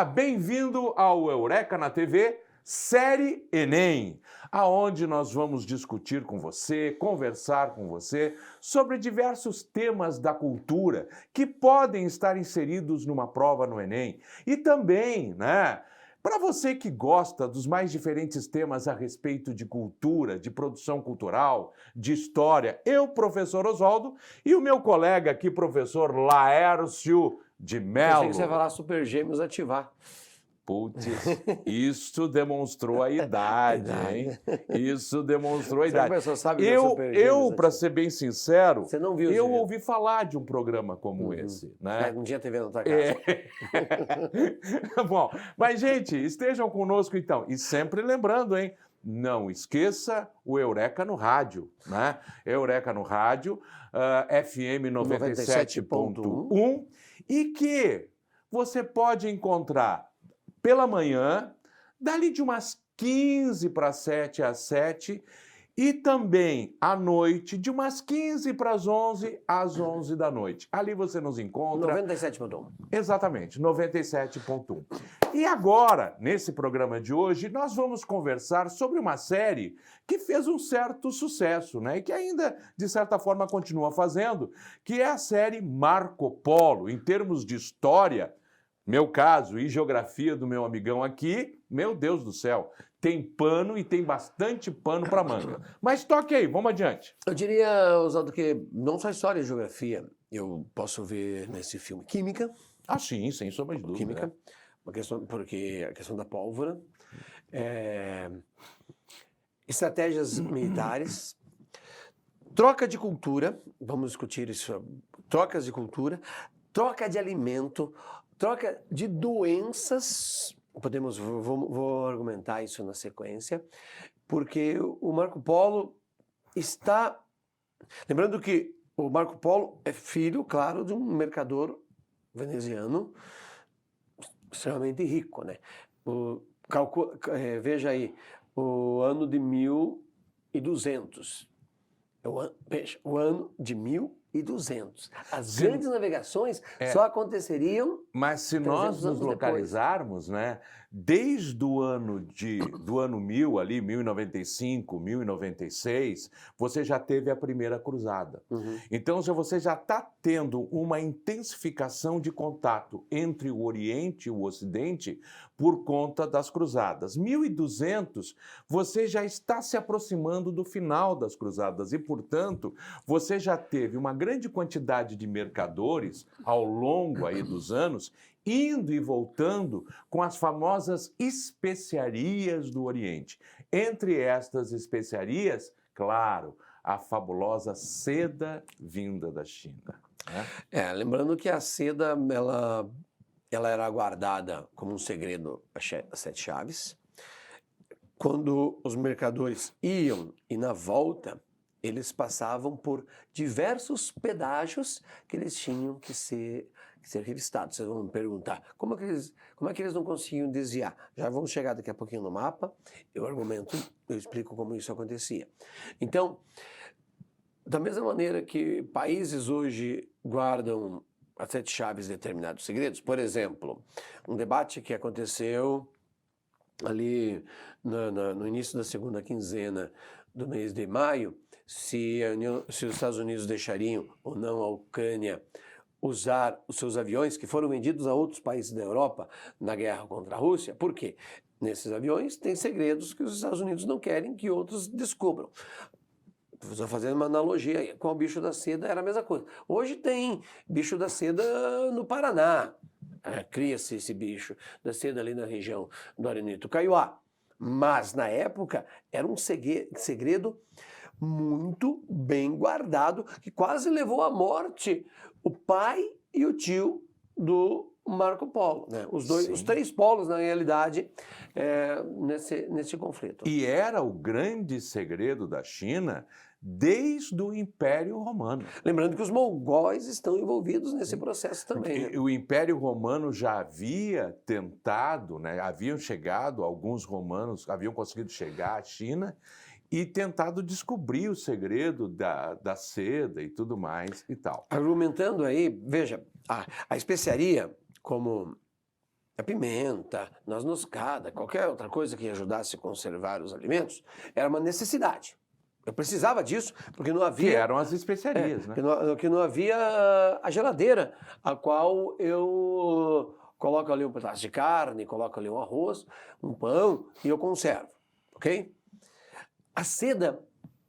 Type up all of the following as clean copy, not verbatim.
bem-vindo ao Eureka na TV, série Enem, aonde nós vamos discutir com você, conversar com você sobre diversos temas da cultura que podem estar inseridos numa prova no Enem. E também, para você que gosta dos mais diferentes temas a respeito de cultura, de produção cultural, de história, eu, professor Oswaldo, e o meu colega aqui, professor Laércio de Mello. Pensei que você ia falar Super Gêmeos ativar. Putz, isso demonstrou a idade, hein? Isso demonstrou a idade. A pessoa sabe que é Super Gêmeos para ser bem sincero, você não viu eu ouvi falar de um programa como esse, né? Um dia TV na tua casa. Bom, mas gente, estejam conosco então. E sempre lembrando, hein? Não esqueça o Eureka no rádio, né? Eureka no rádio, FM 97.1, e que você pode encontrar pela manhã, dali de umas 15 para 7 às 7, e também à noite, de umas 15 para as 11 às 11 da noite. Ali você nos encontra... 97.1. Exatamente, 97.1. E agora, nesse programa de hoje, nós vamos conversar sobre uma série que fez um certo sucesso, né? E que ainda, de certa forma, continua fazendo, que é a série Marco Polo. Em termos de história, meu caso e geografia do meu amigão aqui, meu Deus do céu, tem pano e tem bastante pano para manga. Mas toque aí, vamos adiante. Eu diria, Oswaldo, que não só história e geografia, eu posso ver nesse filme química. Ah, sim, sem sombra de dúvida. Química, uma questão, porque a questão da pólvora, estratégias militares, troca de cultura, vamos discutir isso, trocas de cultura, troca de alimento, troca de doenças, vou argumentar isso na sequência, porque o Marco Polo está... Lembrando que o Marco Polo é filho, claro, de um mercador veneziano extremamente rico, né? Veja aí, o ano de 1200. Veja, o ano de 1200. As grandes navegações só aconteceriam... Mas se nós nos localizarmos, né, desde o ano 1000, ali, 1095, 1096, você já teve a primeira cruzada. Então, você já está tendo uma intensificação de contato entre o Oriente e o Ocidente por conta das cruzadas. 1200, você já está se aproximando do final das cruzadas e, portanto, você já teve uma grande quantidade de mercadores ao longo aí dos anos indo e voltando com as famosas especiarias do Oriente. Entre estas especiarias, claro, a fabulosa seda vinda da China. Né? Lembrando que a seda, ela era guardada como um segredo às sete chaves. Quando os mercadores iam e na volta, eles passavam por diversos pedágios que eles tinham que ser revistados. Vocês vão me perguntar, como é que eles não conseguiam desviar? Já vamos chegar daqui a pouquinho no mapa, eu explico como isso acontecia. Então, da mesma maneira que países hoje guardam as sete chaves determinados segredos, por exemplo, um debate que aconteceu ali no início da segunda quinzena do mês de maio, se os Estados Unidos deixariam ou não a Ucrânia usar os seus aviões que foram vendidos a outros países da Europa na guerra contra a Rússia. Por quê? Nesses aviões tem segredos que os Estados Unidos não querem que outros descubram. Estou fazendo uma analogia com o bicho da seda, era a mesma coisa. Hoje tem bicho da seda no Paraná. Cria-se esse bicho da seda ali na região do Arenito Caiuá. Mas, na época, era um segredo muito bem guardado, que quase levou à morte o pai e o tio do Marco Polo, né? Os três polos, na realidade, nesse conflito. E era o grande segredo da China desde o Império Romano. Lembrando que os mongóis estão envolvidos nesse processo também. Né? O Império Romano já havia tentado, né? Alguns romanos haviam conseguido chegar à China e tentado descobrir o segredo da seda e tudo mais e tal. Argumentando aí, veja, a especiaria, como a pimenta, noz moscada, qualquer outra coisa que ajudasse a conservar os alimentos, era uma necessidade. Eu precisava disso, porque não havia... Que eram as especiarias, né? Que não havia a geladeira, a qual eu coloco ali um pedaço de carne, coloco ali um arroz, um pão e eu conservo, ok? A seda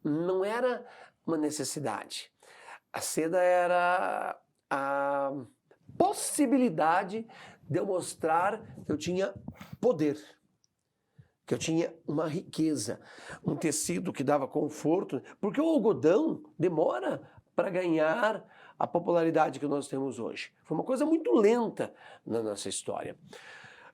não era uma necessidade. A seda era a possibilidade de eu mostrar que eu tinha poder, que eu tinha uma riqueza, um tecido que dava conforto, porque o algodão demora para ganhar a popularidade que nós temos hoje. Foi uma coisa muito lenta na nossa história.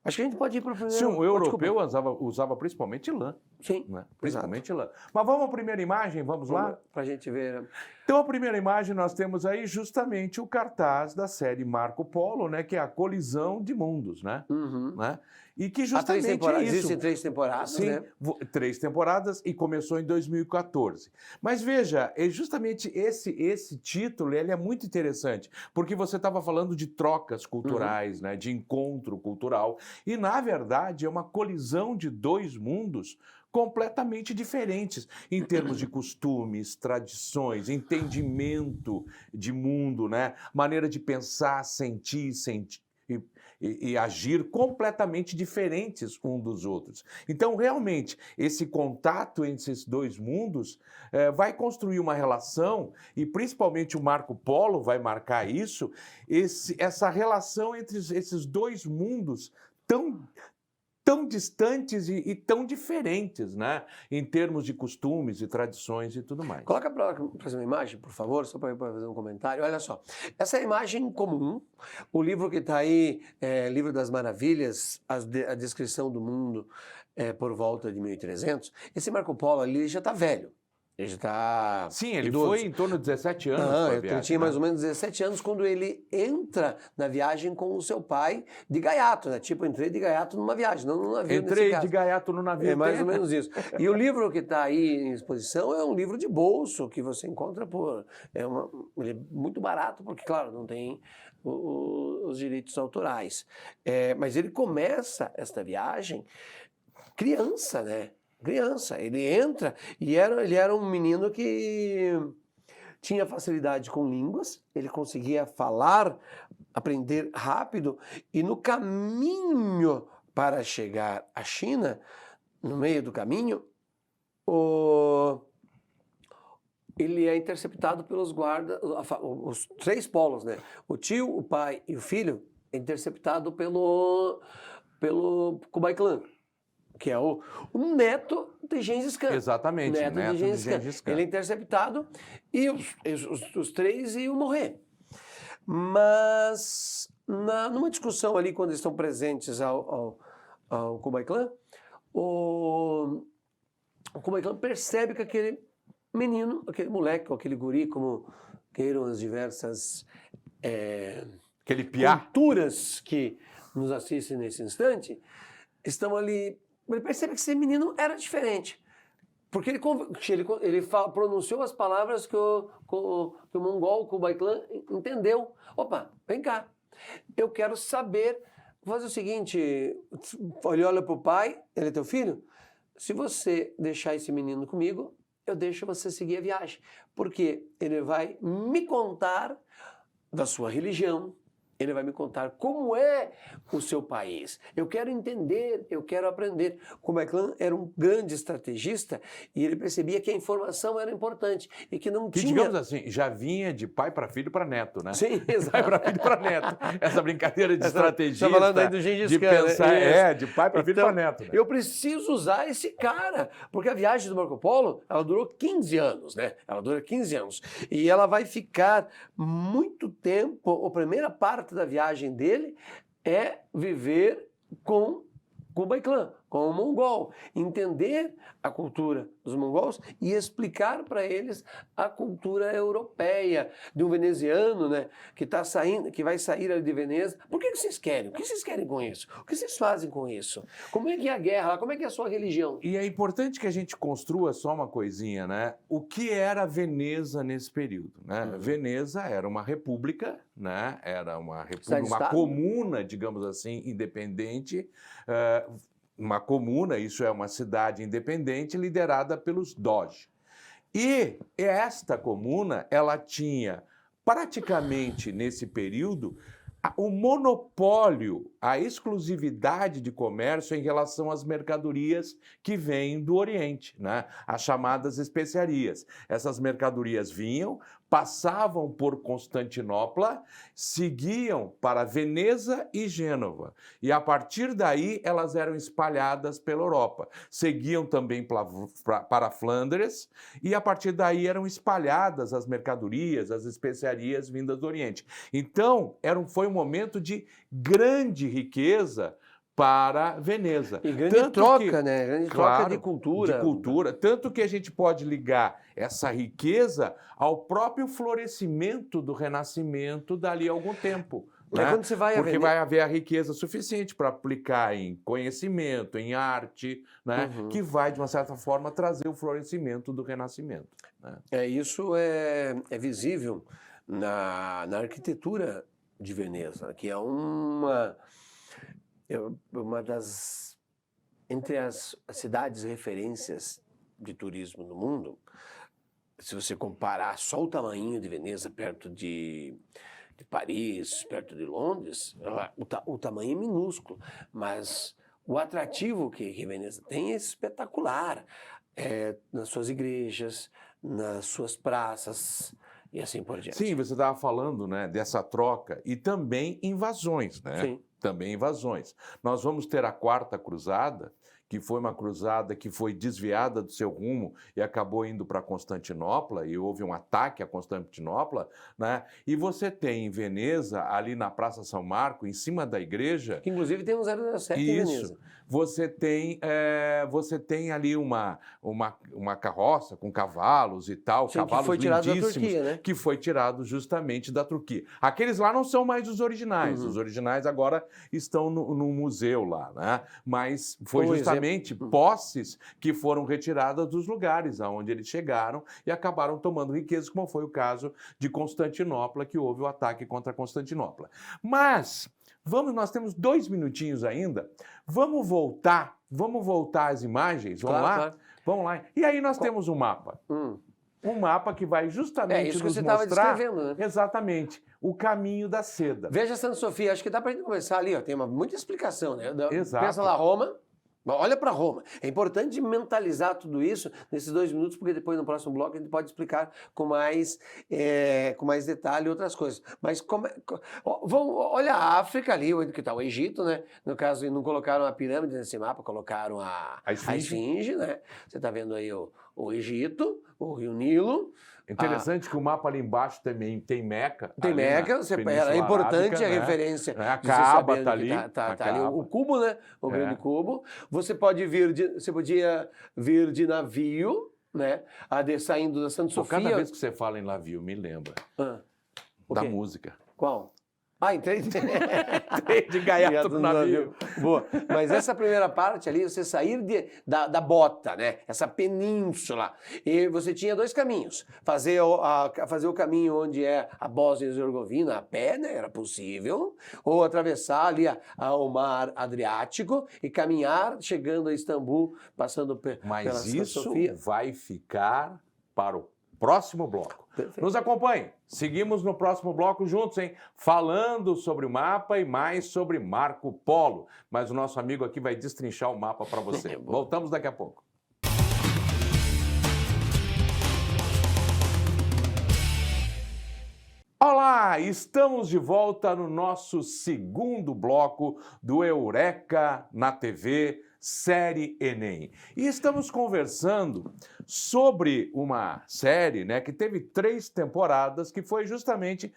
Acho que a gente pode ir para o primeiro... Sim, o europeu usava principalmente lã. Sim, né? Principalmente lã. Mas vamos à primeira imagem, vamos lá? Para a gente ver. Então, a primeira imagem nós temos aí justamente o cartaz da série Marco Polo, né? Que é a colisão de mundos, né? Uhum. né? E que justamente isso... Existem 3 temporadas, Sim, né? 3 temporadas e começou em 2014. Mas veja, é justamente esse título, ele é muito interessante, porque você estava falando de trocas culturais, né, de encontro cultural, e na verdade é uma colisão de 2 mundos completamente diferentes em termos de costumes, tradições, entendimento de mundo, né, maneira de pensar, sentir e agir completamente diferentes um dos outros. Então, realmente, esse contato entre esses 2 mundos vai construir uma relação, e principalmente o Marco Polo vai marcar isso, essa relação entre esses 2 mundos tão distantes e tão diferentes, né? Em termos de costumes e tradições e tudo mais. Coloca para a próxima imagem, por favor, só para eu fazer um comentário. Olha só, essa é a imagem comum, o livro que está aí, Livro das Maravilhas, a descrição do mundo por volta de 1300. Esse Marco Polo ali já está velho. Ele já está... Sim, ele idoso. foi em torno de 17 anos para a viagem. Ele tinha mais ou menos 17 anos quando ele entra na viagem com o seu pai de gaiato, né? Tipo, entrei de gaiato numa viagem, não num navio. Entrei de gaiato no navio. É mais ou menos isso. E o livro que está aí em exposição é um livro de bolso que você encontra por... ele é muito barato, porque, claro, não tem os direitos autorais. Mas ele começa esta viagem criança, né? Criança, ele entra e ele era um menino que tinha facilidade com línguas, ele conseguia falar, aprender rápido, e no caminho para chegar à China, no meio do caminho, ele é interceptado pelos guardas, os 3 polos, né? O tio, o pai e o filho é interceptado pelo Kublai Khan, que é o neto de Gengis Khan. Exatamente, neto de Gengis Khan. Ele é interceptado e os 3 iam morrer. Mas, numa discussão ali, quando estão presentes ao Kublai Khan, o Kublai Khan percebe que aquele menino, aquele moleque, ou aquele guri, como queiram as diversas aquele piá, culturas que nos assistem nesse instante, estão ali... Ele percebe que esse menino era diferente. Porque ele pronunciou as palavras que o mongol, o Kublai Khan, entendeu. Opa, vem cá. Eu quero saber... Vou fazer o seguinte, ele olha para o pai, ele é teu filho? Se você deixar esse menino comigo, eu deixo você seguir a viagem. Porque ele vai me contar da sua religião, ele vai me contar como é o seu país. Eu quero entender, eu quero aprender. Kublai Khan era um grande estrategista e ele percebia que a informação era importante e que não tinha... digamos assim, já vinha de pai para filho para neto, né? Sim, exato. Pai para filho para neto. Essa brincadeira de estrategista, tá falando aí do Gengis de Khan, pensar, né? de pai para filho Então, para neto. Né? Eu preciso usar esse cara, porque a viagem do Marco Polo, ela durou 15 anos, né? Ela dura 15 anos. E ela vai ficar muito tempo, a primeira parte da viagem dele é viver com Kublai Khan, com o mongol, entender a cultura dos mongols e explicar para eles a cultura europeia de um veneziano, né, que tá saindo, que vai sair ali de Veneza. Por que vocês querem? O que vocês querem com isso? O que vocês fazem com isso? Como é que é a guerra? Como é que é a sua religião? E é importante que a gente construa só uma coisinha, né? O que era Veneza nesse período, né? Veneza era uma república, né? Era uma república, uma comuna, digamos assim, independente. Uma comuna, isso é uma cidade independente liderada pelos doge. E esta comuna, ela tinha praticamente nesse período o monopólio, a exclusividade de comércio em relação às mercadorias que vêm do Oriente, né? As chamadas especiarias. Essas mercadorias vinham, passavam por Constantinopla, seguiam para Veneza e Gênova. E a partir daí elas eram espalhadas pela Europa. Seguiam também para Flandres e a partir daí eram espalhadas as mercadorias, as especiarias vindas do Oriente. Então, foi um momento de grande riqueza para Veneza. E grande troca, né? Grande troca de cultura. De cultura. Tanto que a gente pode ligar essa riqueza ao próprio florescimento do Renascimento dali a algum tempo. Né? Quando você vai Porque vai haver a riqueza suficiente para aplicar em conhecimento, em arte, né? Que vai, de uma certa forma, trazer o florescimento do Renascimento. Né? Isso é visível na arquitetura de Veneza, que é uma das, entre as cidades referências de turismo no mundo. Se você comparar só o tamanho de Veneza perto de Paris, perto de Londres, o tamanho é minúsculo, mas o atrativo que Veneza tem é espetacular, nas suas igrejas, nas suas praças e assim por diante. Sim, você estava falando, né, dessa troca e também invasões, né? Sim. Também invasões. Nós vamos ter a Quarta Cruzada, que foi uma cruzada que foi desviada do seu rumo e acabou indo para Constantinopla, e houve um ataque a Constantinopla, né? E você tem em Veneza, ali na Praça São Marco, em cima da igreja... Que inclusive tem um 007 em Veneza. Você tem ali uma carroça com cavalos e tal, sim, cavalos que foi tirado lindíssimos, da Turquia, né? Que foi tirado justamente da Turquia. Aqueles lá não são mais os originais. Os originais agora estão no museu lá, né? Mas foi justamente posses que foram retiradas dos lugares aonde eles chegaram e acabaram tomando riqueza, como foi o caso de Constantinopla, que houve o ataque contra Constantinopla. Mas... nós temos 2 minutinhos ainda. Vamos voltar às imagens. Vamos lá? Claro. Vamos lá. E aí nós temos um mapa. Um mapa que vai justamente isso que nos você mostrar... estava descrevendo, né? Exatamente. O caminho da seda. Veja Santa Sofia. Acho que dá para a gente começar ali. Tem muita explicação, né? Exato. Pensa lá, Roma. Olha para Roma. É importante mentalizar tudo isso nesses 2 minutos, porque depois no próximo bloco a gente pode explicar com mais detalhe outras coisas. Mas olha a África ali, onde está o Egito, né? No caso, não colocaram a pirâmide nesse mapa, colocaram a esfinge, né? Você está vendo aí o Egito, o Rio Nilo. Interessante que o mapa ali embaixo também tem Meca. Tem Meca, é importante Arábica, a referência. A Kaaba está ali. Tá ali o cubo, né? O grande cubo. Você podia vir de navio, né? Saindo da Santa Sofia. Cada vez que você fala em navio, me lembra da música. Qual? Entendi. De gaiato no navio. Boa. Mas essa primeira parte ali, você sair da bota, né? Essa península. E você tinha 2 caminhos. Fazer o caminho onde é a Bósnia e Herzegovina a pé, né? Era possível. Ou atravessar ali o mar Adriático e caminhar, chegando a Istambul, passando pela Santa Sofia. Mas isso vai ficar para o próximo bloco. Perfeito. Nos acompanhe. Seguimos no próximo bloco juntos, hein? Falando sobre o mapa e mais sobre Marco Polo. Mas o nosso amigo aqui vai destrinchar o mapa para você. Voltamos daqui a pouco. Olá, estamos de volta no nosso segundo bloco do Eureka na TV Série Enem. E estamos conversando sobre uma série, né, que teve 3 temporadas, que foi justamente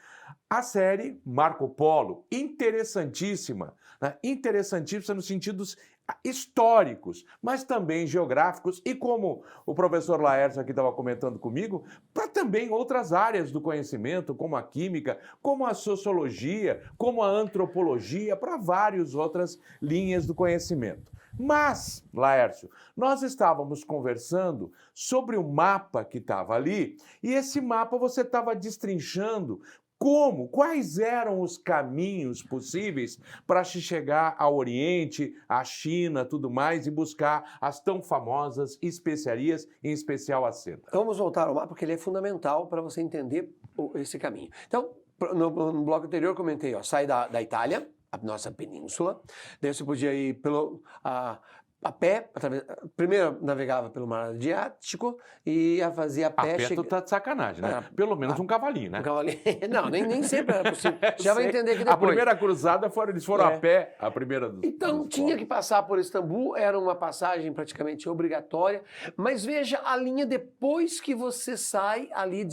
a série Marco Polo. Interessantíssima, né? Interessantíssima nos sentidos históricos, mas também geográficos e, como o professor Laércio aqui estava comentando comigo, para também outras áreas do conhecimento, como a química, como a sociologia, como a antropologia, para várias outras linhas do conhecimento. Mas, Laércio, nós estávamos conversando sobre o mapa que estava ali e esse mapa você estava destrinchando quais eram os caminhos possíveis para se chegar ao Oriente, à China, tudo mais, e buscar as tão famosas especiarias, em especial a seda. Vamos voltar ao mapa, porque ele é fundamental para você entender esse caminho. Então, no bloco anterior eu comentei, ó, sai da Itália, a nossa península, daí você podia ir a pé, primeiro navegava pelo Mar Adriático e fazia a pé... A pé tu tá de sacanagem, né? Pelo menos um cavalinho, né? Um cavalinho. Não, nem sempre era possível. Já vai entender que depois... A primeira cruzada eles foram a pé, a primeira dos... Então tinha que passar por Istambul, era uma passagem praticamente obrigatória, mas veja a linha depois que você sai ali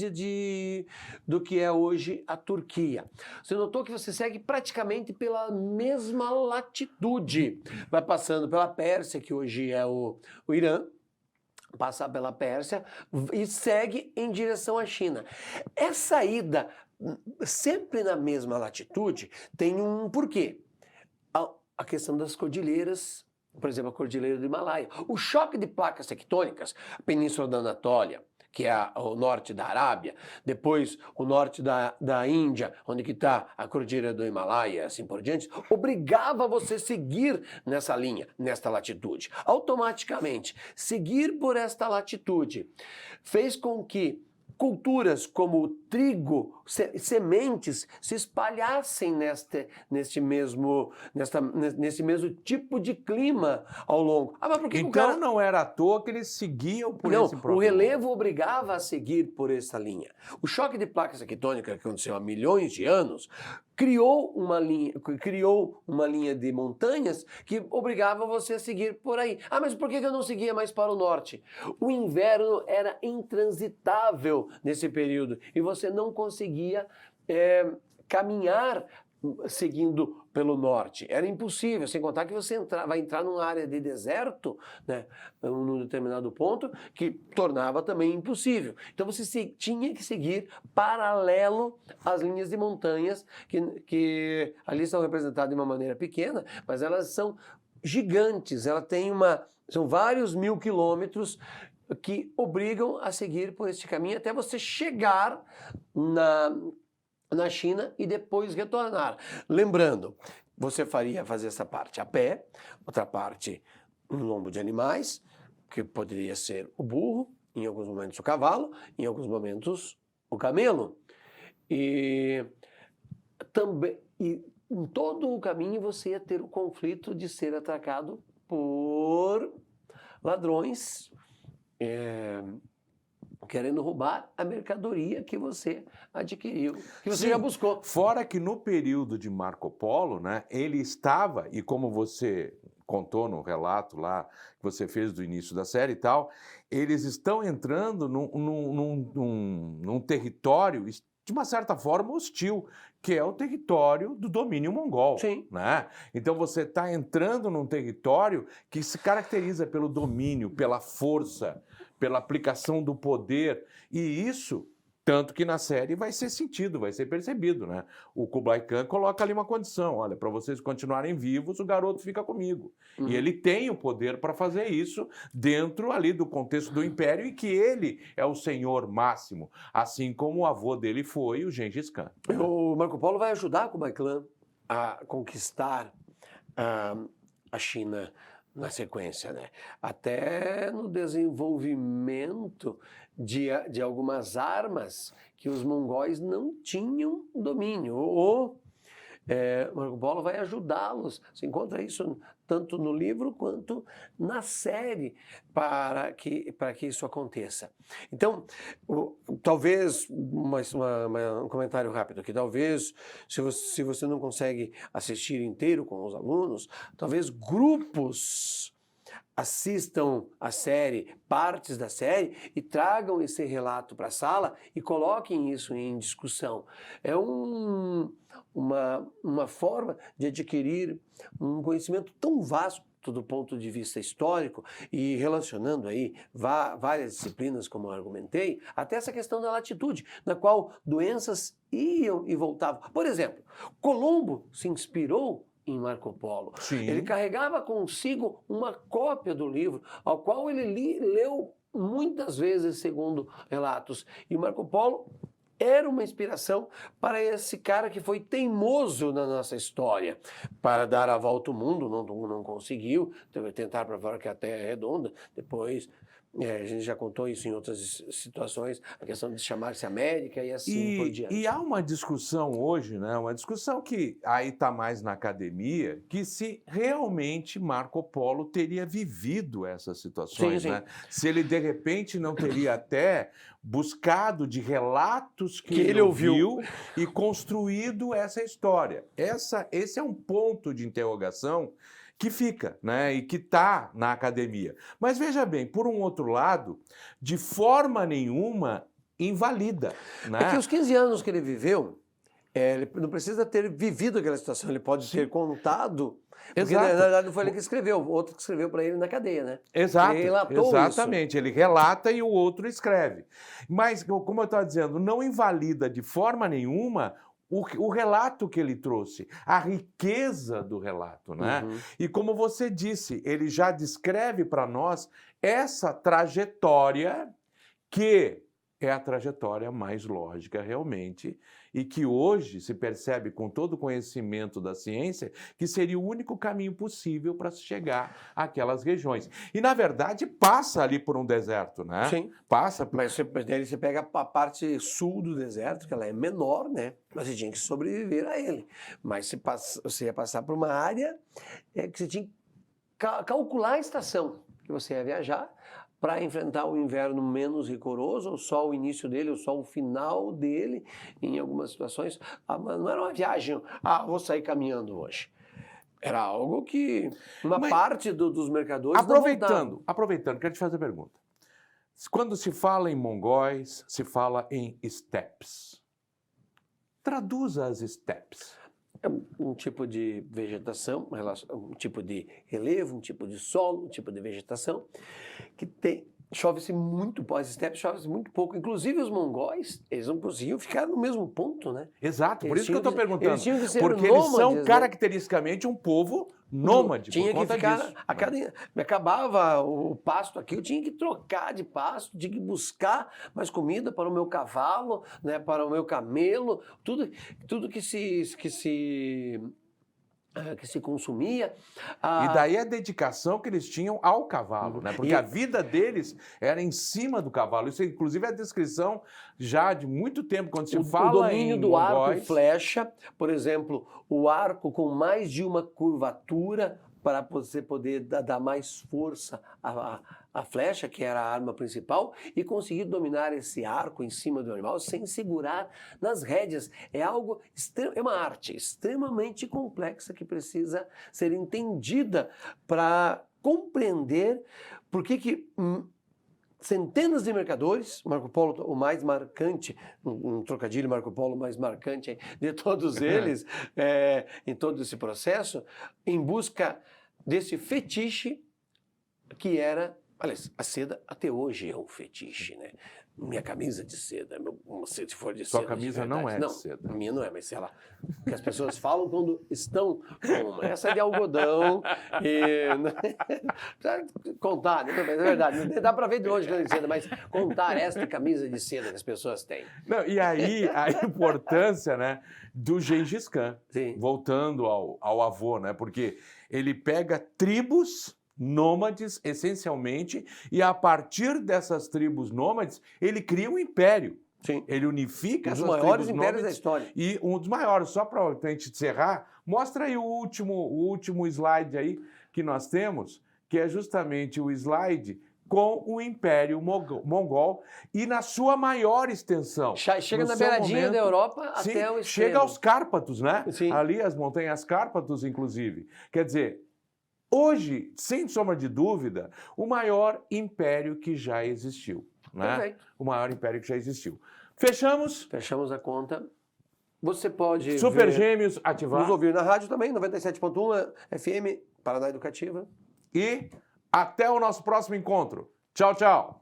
do que é hoje a Turquia. Você notou que você segue praticamente pela mesma latitude. Vai passando pela Pérsia, que hoje é o Irã, passa pela Pérsia e segue em direção à China. Essa ida sempre na mesma latitude tem um porquê. A questão das cordilheiras, por exemplo, a Cordilheira do Himalaia. O choque de placas tectônicas, a Península da Anatólia, que é o norte da Arábia, depois o norte da Índia, onde que está a Cordilheira do Himalaia, assim por diante, obrigava você a seguir nessa linha, nesta latitude. Automaticamente, seguir por esta latitude fez com que culturas como o trigo, sementes, se espalhassem nesse mesmo tipo de clima ao longo. Mas por que então não era à toa que eles seguiam por esse problema? O relevo obrigava a seguir por essa linha. O choque de placas tectônicas que aconteceu há milhões de anos criou uma linha de montanhas que obrigava você a seguir por aí. Mas por que eu não seguia mais para o norte? O inverno era intransitável nesse período e você não conseguia caminhar seguindo pelo norte. Era impossível, sem contar que você vai entrar numa área de deserto, né, num determinado ponto, que tornava também impossível. Então você tinha que seguir paralelo às linhas de montanhas, que ali são representadas de uma maneira pequena, mas elas são gigantes, são vários mil quilômetros que obrigam a seguir por este caminho até você chegar na China e depois retornar. Lembrando, você fazer essa parte a pé, outra parte no lombo de animais, que poderia ser o burro, em alguns momentos o cavalo, em alguns momentos o camelo. E em todo o caminho você ia ter o conflito de ser atacado por ladrões, querendo roubar a mercadoria que você adquiriu, que você já buscou. Fora que no período de Marco Polo, né, ele estava, e como você contou no relato lá que você fez do início da série e tal, eles estão entrando num território de uma certa forma hostil, que é o território do domínio mongol. Sim. Né? Então você está entrando num território que se caracteriza pelo domínio, pela força, pela aplicação do poder, e isso, tanto que na série vai ser sentido, vai ser percebido, né? O Kublai Khan coloca ali uma condição, olha, para vocês continuarem vivos, o garoto fica comigo. Uhum. E ele tem o poder para fazer isso dentro ali do contexto do Império e que ele é o senhor máximo, assim como o avô dele foi o Gengis Khan. O Marco Polo vai ajudar o Kublai Khan a conquistar a China na sequência, né? Até no desenvolvimento de algumas armas que os mongóis não tinham domínio. Marco Polo vai ajudá-los. Você encontra isso tanto no livro quanto na série para que isso aconteça. Então, talvez, um comentário rápido aqui, talvez, se você não consegue assistir inteiro com os alunos, talvez grupos assistam a série, partes da série, e tragam esse relato para a sala e coloquem isso em discussão. É uma forma de adquirir um conhecimento tão vasto do ponto de vista histórico e relacionando aí várias disciplinas, como eu argumentei, até essa questão da latitude, na qual doenças iam e voltavam. Por exemplo, Colombo se inspirou em Marco Polo. Sim. Ele carregava consigo uma cópia do livro, ao qual ele leu muitas vezes, segundo relatos. E Marco Polo era uma inspiração para esse cara que foi teimoso na nossa história. Para dar a volta ao mundo, não conseguiu, tentar provar que a Terra é redonda, depois... a gente já contou isso em outras situações, a questão de chamar-se América e assim por diante. E há uma discussão hoje, né, uma discussão que aí está mais na academia, que se realmente Marco Polo teria vivido essas situações, Sim, sim. né? Se ele, de repente, não teria até buscado de relatos que ele ouviu e construído essa história. Esse é um ponto de interrogação que fica, né, e que está na academia. Mas veja bem, por um outro lado, de forma nenhuma invalida. Né? É que os 15 anos que ele viveu, ele não precisa ter vivido aquela situação, ele pode ter contado. Porque, Exato. na verdade, não foi ele que escreveu, o outro que escreveu para ele na cadeia, né? Exato, Ele relatou exatamente. isso. Ele relata e o outro escreve. Mas, como eu estava dizendo, não invalida de forma nenhuma o relato que ele trouxe, a riqueza do relato, né? Uhum. E como você disse, ele já descreve para nós essa trajetória que é a trajetória mais lógica realmente e que hoje se percebe com todo o conhecimento da ciência que seria o único caminho possível para se chegar àquelas regiões. E, na verdade, passa ali por um deserto, né? Sim. Passa por... Mas você pega a parte sul do deserto, que ela é menor, né? Mas você tinha que sobreviver a ele. Mas você ia passar por uma área que você tinha que calcular a estação que você ia viajar para enfrentar o inverno menos rigoroso, ou só o início dele, ou só o final dele, em algumas situações. Mas não era uma viagem, vou sair caminhando hoje. Era algo que uma parte dos mercadores Aproveitando, quero te fazer uma pergunta. Quando se fala em mongóis, se fala em steppes. Traduza as steppes. É um tipo de vegetação, um tipo de relevo, um tipo de solo, um tipo de vegetação que chove-se muito pouco, as estepes chove-se muito pouco. Inclusive os mongóis, eles não conseguiam ficar no mesmo ponto, né? Exato, por isso que eu estou perguntando. Eles tinham que ser porque nômades, eles são né? Caracteristicamente um povo nômade. Tinha por conta que ficar disso. acabava o pasto aqui, eu tinha que trocar de pasto, tinha que buscar mais comida para o meu cavalo, né, para o meu camelo, tudo que se consumia. E daí a dedicação que eles tinham ao cavalo, né? Porque a vida deles era em cima do cavalo. Isso, inclusive, é a descrição já de muito tempo, quando se fala o domínio em do mongóis. arco e flecha, por exemplo, o arco com mais de uma curvatura para você poder dar mais força à flecha, que era a arma principal, e conseguir dominar esse arco em cima do animal sem segurar nas rédeas. É uma arte extremamente complexa que precisa ser entendida para compreender por que centenas de mercadores, Marco Polo o mais marcante, um trocadilho Marco Polo mais marcante de todos eles, em todo esse processo, em busca desse fetiche que era, aliás, a seda até hoje é um fetiche, né? Minha camisa de seda, se for de seda. Sua camisa não é de seda. A minha não é, mas sei lá. Que as pessoas falam quando estão com uma. Essa é de algodão. Contar, né? Mas é verdade. Não dá para ver de longe que é de seda, mas contar esta camisa de seda que as pessoas têm. Não, e aí a importância, né, do Gengis Khan. Sim. Voltando ao avô, né? Porque ele pega tribos nômades, essencialmente, e a partir dessas tribos nômades, ele cria um império. Sim. Ele unifica Um dos essas maiores tribos impérios da nômades história. E um dos maiores. Só para a gente encerrar, mostra aí o último slide aí que nós temos, que é justamente o slide com o Império Mongol e na sua maior extensão. Chega na beiradinha da Europa até o extremo. Chega aos Cárpatos, né? Sim. Ali as montanhas Cárpatos, inclusive. Quer dizer, hoje, sem sombra de dúvida, o maior império que já existiu. Né? Perfeito. O maior império que já existiu. Fechamos? Fechamos a conta. Você pode Super Gêmeos ativar. nos ouvir na rádio também, 97.1 FM, Paraná Educativa. E até o nosso próximo encontro. Tchau, tchau.